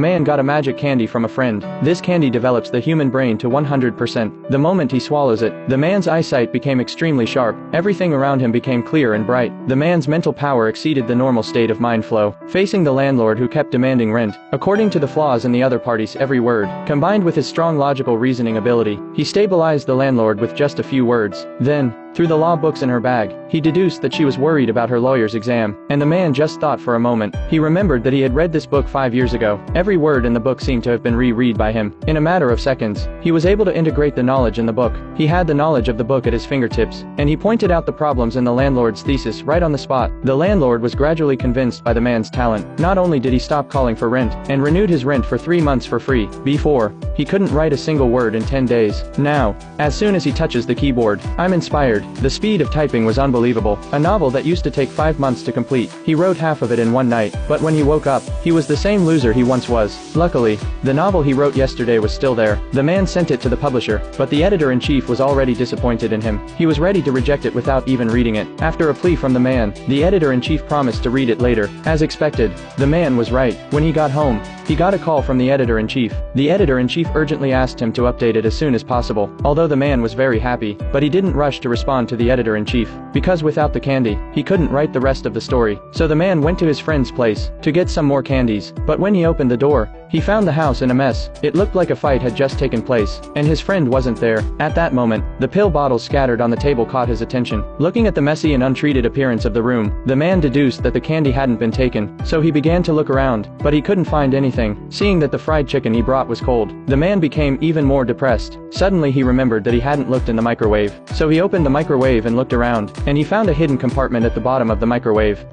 Man got a magic candy from a friend. This candy develops the human brain to 100%. The moment he swallows it, the man's eyesight became extremely sharp. Everything around him became clear and bright. The man's mental power exceeded the normal state of mind flow. Facing the landlord who kept demanding rent, according to the flaws in the other party's every word, combined with his strong logical reasoning ability, he stabilized the landlord with just a few words. Then, through the law books in her bag, he deduced that she was worried about her lawyer's exam, and the man just thought for a moment. He remembered that he had read this book 5 years ago. Every word in the book seemed to have been reread by him. In a matter of seconds, he was able to integrate the knowledge in the book. He had the knowledge of the book at his fingertips, and he pointed out the problems in the landlord's thesis right on the spot. The landlord was gradually convinced by the man's talent. Not only did he stop calling for rent, and renewed his rent for 3 months for free. Before, he couldn't write a single word in 10 days. Now, as soon as he touches the keyboard, I'm inspired. The speed of typing was unbelievable. A novel that used to take 5 months to complete, he wrote half of it in one night, but when he woke up, he was the same loser he once was. Luckily, the novel he wrote yesterday was still there. The man sent it to the publisher, but the editor-in-chief was already disappointed in him. He was ready to reject it without even reading it. After a plea from the man, the editor-in-chief promised to read it later. As expected, the man was right. When he got home, he got a call from the editor-in-chief. The editor-in-chief urgently asked him to update it as soon as possible. Although the man was very happy, but he didn't rush to respond to the editor-in-chief, because without the candy, he couldn't write the rest of the story. So the man went to his friend's place to get some more candies, but when he opened the door, he found the house in a mess. It looked like a fight had just taken place, and his friend wasn't there. At that moment, the pill bottles scattered on the table caught his attention. Looking at the messy and untreated appearance of the room, the man deduced that the candy hadn't been taken, so he began to look around, but he couldn't find anything. Seeing that the fried chicken he brought was cold, the man became even more depressed. Suddenly he remembered that he hadn't looked in the microwave, so he opened the microwave and looked around, and he found a hidden compartment at the bottom of the microwave.